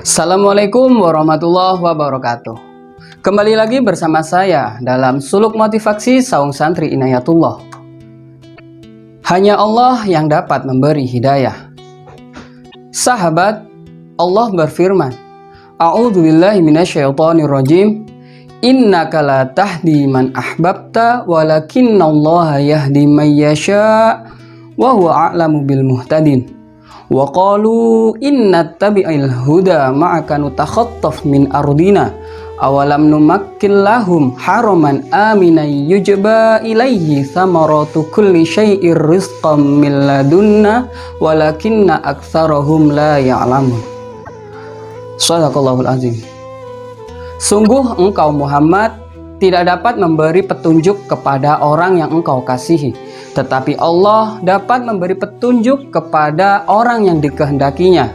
Assalamualaikum warahmatullahi wabarakatuh. Kembali lagi bersama saya dalam suluk motivasi Saung Santri Inayatullah. Hanya Allah yang dapat memberi hidayah. Sahabat, Allah berfirman, A'udzubillahi minasyaitonirrajim. Innaka la tahdi man ahbabta walakinnallaha yahdi man yasha wa huwa a'lamu bil muhtadin. Wa qalu inna tabi'il huda ma'aka nutakhattaf min ardina awalam numakkil lahum haraman aminan yujba ilaihi thamaratu kulli syai'ir rizqan min ladunna walakinna aktsarahum la ya'lamun. Shadaqallahul azim. Sungguh engkau Muhammad tidak dapat memberi petunjuk kepada orang yang engkau kasihi, tetapi Allah dapat memberi petunjuk kepada orang yang dikehendakinya.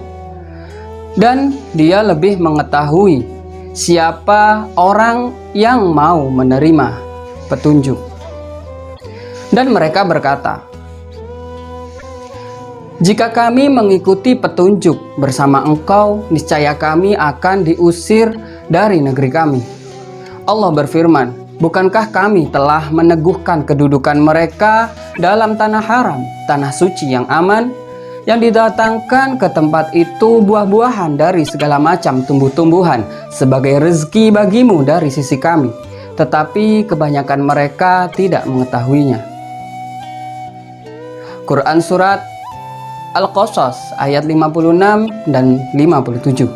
Dan Dia lebih mengetahui siapa orang yang mau menerima petunjuk. Dan mereka berkata, jika kami mengikuti petunjuk bersama engkau, niscaya kami akan diusir dari negeri kami. Allah berfirman, bukankah kami telah meneguhkan kedudukan mereka dalam tanah haram, tanah suci yang aman, yang didatangkan ke tempat itu buah-buahan dari segala macam tumbuh-tumbuhan sebagai rezeki bagimu dari sisi kami, tetapi kebanyakan mereka tidak mengetahuinya. Quran Surat Al-Qasas ayat 56 dan 57.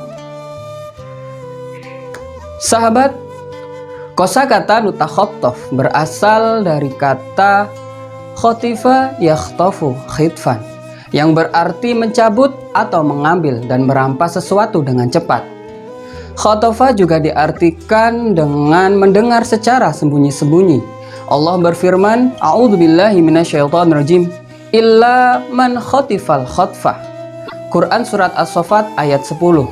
Sahabat, kosakata nutakhattaf berasal dari kata khotifa yakhtafu khitfan, yang berarti mencabut atau mengambil dan merampas sesuatu dengan cepat. Khotofa juga diartikan dengan mendengar secara sembunyi-sembunyi. Allah berfirman, A'udzubillahi minasyaitonirrajim, illa man khotifal khotfah. Quran Surat As-Saffat ayat 10.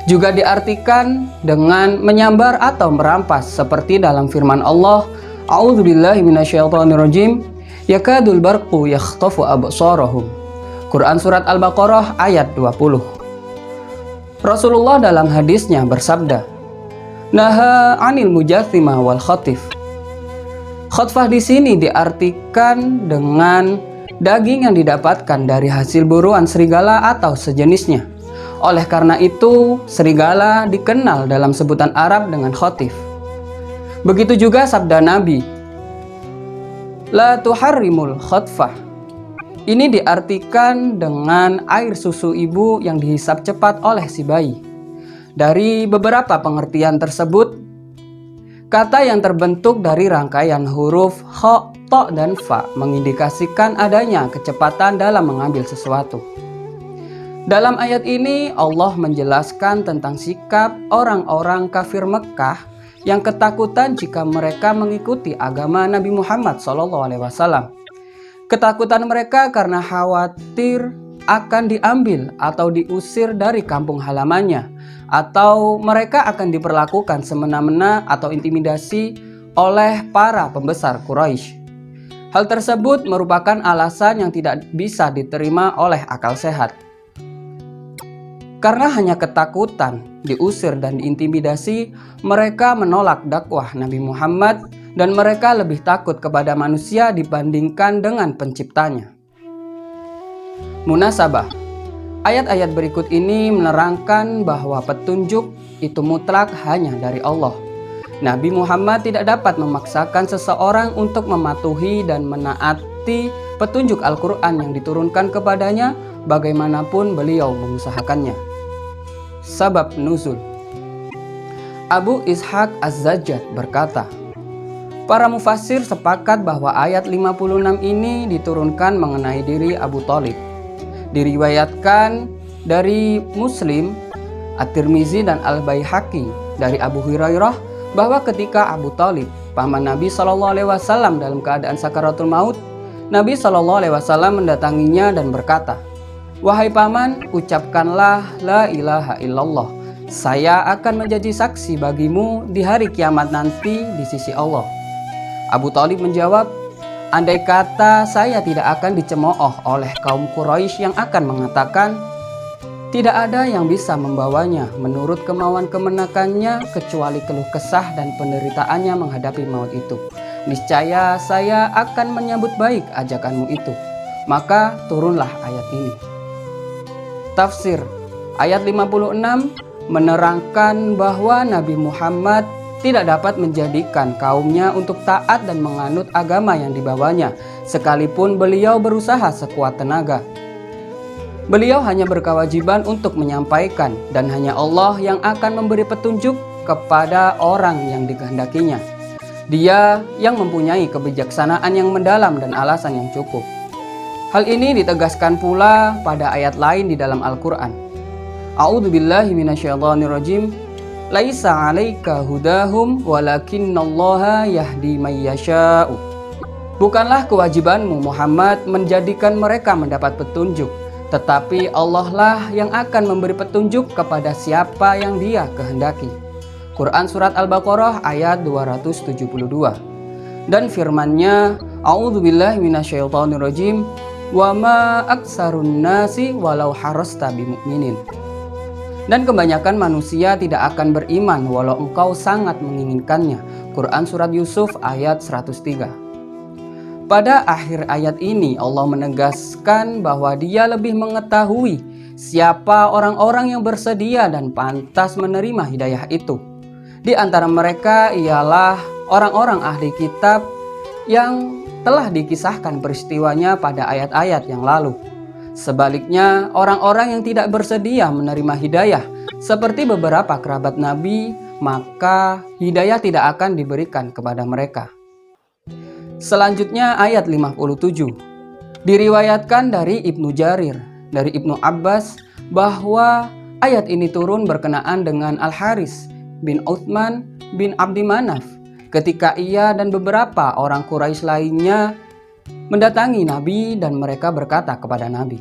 Juga diartikan dengan menyambar atau merampas, seperti dalam firman Allah, A'udzubillahi minasyaitonirrajim, yakadul barqu yakhtafu absarahum. Quran Surat Al-Baqarah ayat 20. Rasulullah dalam hadisnya bersabda, Naha anil mujathimah wal khotif. Khotfah di sini diartikan dengan daging yang didapatkan dari hasil buruan serigala atau sejenisnya. Oleh karena itu, serigala dikenal dalam sebutan Arab dengan khotif. Begitu juga sabda Nabi, La tuharrimul khotfah. Ini diartikan dengan air susu ibu yang dihisap cepat oleh si bayi. Dari beberapa pengertian tersebut, kata yang terbentuk dari rangkaian huruf kha, ta, dan fa mengindikasikan adanya kecepatan dalam mengambil sesuatu. Dalam ayat ini Allah menjelaskan tentang sikap orang-orang kafir Mekkah yang ketakutan jika mereka mengikuti agama Nabi Muhammad SAW. Ketakutan mereka karena khawatir akan diambil atau diusir dari kampung halamannya, atau mereka akan diperlakukan semena-mena atau intimidasi oleh para pembesar Quraisy. Hal tersebut merupakan alasan yang tidak bisa diterima oleh akal sehat. Karena hanya ketakutan, diusir dan diintimidasi, mereka menolak dakwah Nabi Muhammad dan mereka lebih takut kepada manusia dibandingkan dengan penciptanya. Munasabah, ayat-ayat berikut ini menerangkan bahwa petunjuk itu mutlak hanya dari Allah. Nabi Muhammad tidak dapat memaksakan seseorang untuk mematuhi dan menaati petunjuk Al-Quran yang diturunkan kepadanya bagaimanapun beliau mengusahakannya. Sabab nuzul. Abu Ishaq Az-Zajjaj berkata, para mufassir sepakat bahwa ayat 56 ini diturunkan mengenai diri Abu Thalib. Diriwayatkan dari Muslim, At-Tirmizi dan Al-Baihaqi dari Abu Hurairah bahwa ketika Abu Thalib, paman Nabi SAW dalam keadaan sakaratul maut, Nabi SAW mendatanginya dan berkata, wahai paman, ucapkanlah la ilaha illallah. Saya akan menjadi saksi bagimu di hari kiamat nanti di sisi Allah. Abu Thalib menjawab, andai kata saya tidak akan dicemooh oleh kaum Quraisy yang akan mengatakan, Tidak ada yang bisa membawanya menurut kemauan kemenakannya kecuali keluh kesah dan penderitaannya menghadapi maut itu. Niscaya saya akan menyambut baik ajakanmu itu. Maka turunlah ayat ini. Tafsir ayat 56 menerangkan bahwa Nabi Muhammad tidak dapat menjadikan kaumnya untuk taat dan menganut agama yang dibawanya, sekalipun beliau berusaha sekuat tenaga. Beliau hanya berkewajiban untuk menyampaikan, dan hanya Allah yang akan memberi petunjuk kepada orang yang dikehendakinya. Dia yang mempunyai kebijaksanaan yang mendalam dan alasan yang cukup. Hal ini ditegaskan pula pada ayat lain di dalam Al-Quran. A'udzubillahi minasyaitonirrajim. Laisa 'alaika hudahum walakinnallaha yahdi may yasha'u. Bukanlah kewajibanmu Muhammad menjadikan mereka mendapat petunjuk, tetapi Allah lah yang akan memberi petunjuk kepada siapa yang Dia kehendaki. Quran Surat Al-Baqarah ayat 272. Dan firman-Nya, A'udzubillahi minasyaitonirrajim, wa ma aksarun nasi walau harasta bimu'minin. Dan kebanyakan manusia tidak akan beriman walau engkau sangat menginginkannya. Quran Surat Yusuf ayat 103. Pada akhir ayat ini Allah menegaskan bahwa Dia lebih mengetahui siapa orang-orang yang bersedia dan pantas menerima hidayah itu. Di antara mereka ialah orang-orang ahli kitab yang telah dikisahkan peristiwanya pada ayat-ayat yang lalu. Sebaliknya, orang-orang yang tidak bersedia menerima hidayah, seperti beberapa kerabat Nabi, maka hidayah tidak akan diberikan kepada mereka. Selanjutnya ayat 57. Diriwayatkan dari Ibnu Jarir, dari Ibnu Abbas, bahwa ayat ini turun berkenaan dengan Al-Haris bin Uthman bin Abdi Manaf, ketika ia dan beberapa orang Quraisy lainnya mendatangi Nabi dan mereka berkata kepada Nabi,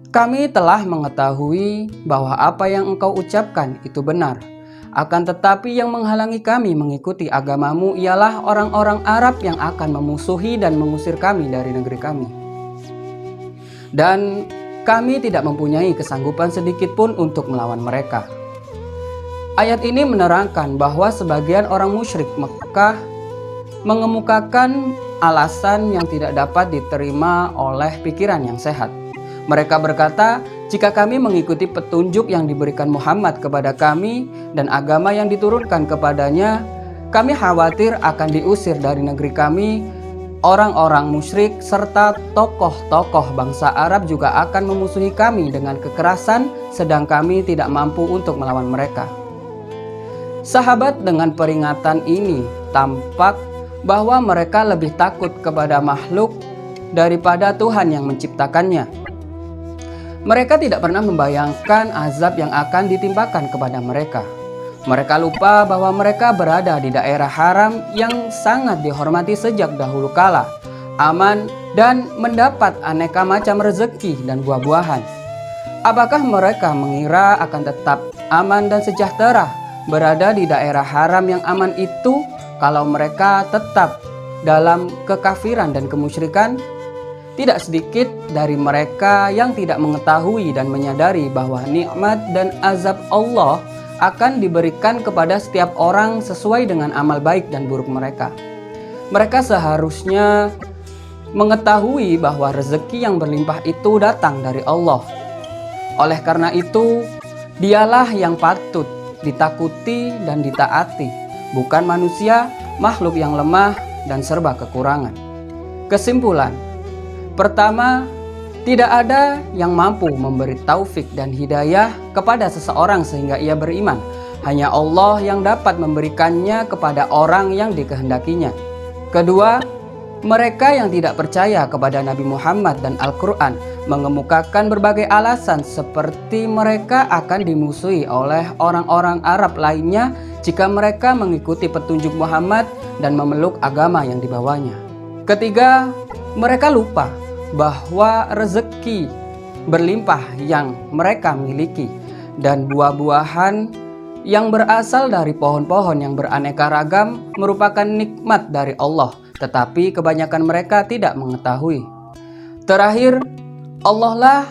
"Kami telah mengetahui bahwa apa yang engkau ucapkan itu benar. Akan tetapi yang menghalangi kami mengikuti agamamu ialah orang-orang Arab yang akan memusuhi dan mengusir kami dari negeri kami. Dan kami tidak mempunyai kesanggupan sedikit pun untuk melawan mereka." Ayat ini menerangkan bahwa sebagian orang musyrik Mekah mengemukakan alasan yang tidak dapat diterima oleh pikiran yang sehat. Mereka berkata, "Jika kami mengikuti petunjuk yang diberikan Muhammad kepada kami dan agama yang diturunkan kepadanya, kami khawatir akan diusir dari negeri kami. Orang-orang musyrik serta tokoh-tokoh bangsa Arab juga akan memusuhi kami dengan kekerasan, sedang kami tidak mampu untuk melawan mereka." Sahabat dengan peringatan ini tampak bahwa mereka lebih takut kepada makhluk daripada Tuhan yang menciptakannya. Mereka tidak pernah membayangkan azab yang akan ditimpakan kepada mereka. Mereka lupa bahwa mereka berada di daerah haram yang sangat dihormati sejak dahulu kala, aman dan mendapat aneka macam rezeki dan buah-buahan. Apakah mereka mengira akan tetap aman dan sejahtera berada di daerah haram yang aman itu kalau mereka tetap dalam kekafiran dan kemusyrikan? Tidak sedikit dari mereka yang tidak mengetahui dan menyadari bahwa nikmat dan azab Allah akan diberikan kepada setiap orang sesuai dengan amal baik dan buruk mereka. Mereka seharusnya mengetahui bahwa rezeki yang berlimpah itu datang dari Allah. Oleh karena itu, Dialah yang patut ditakuti dan ditaati, bukan manusia, makhluk yang lemah dan serba kekurangan. Kesimpulan, pertama, tidak ada yang mampu memberi taufik dan hidayah kepada seseorang sehingga ia beriman. Hanya Allah yang dapat memberikannya kepada orang yang dikehendakinya. Kedua, mereka yang tidak percaya kepada Nabi Muhammad dan Al-Quran mengemukakan berbagai alasan seperti mereka akan dimusuhi oleh orang-orang Arab lainnya jika mereka mengikuti petunjuk Muhammad dan memeluk agama yang dibawanya. Ketiga, mereka lupa bahwa rezeki berlimpah yang mereka miliki dan buah-buahan yang berasal dari pohon-pohon yang beraneka ragam merupakan nikmat dari Allah, tetapi kebanyakan mereka tidak mengetahui. Terakhir, Allah lah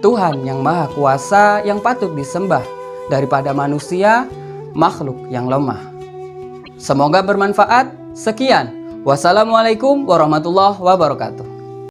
Tuhan yang Maha Kuasa yang patut disembah daripada manusia, makhluk yang lemah. Semoga bermanfaat. Sekian. Wassalamualaikum warahmatullahi wabarakatuh.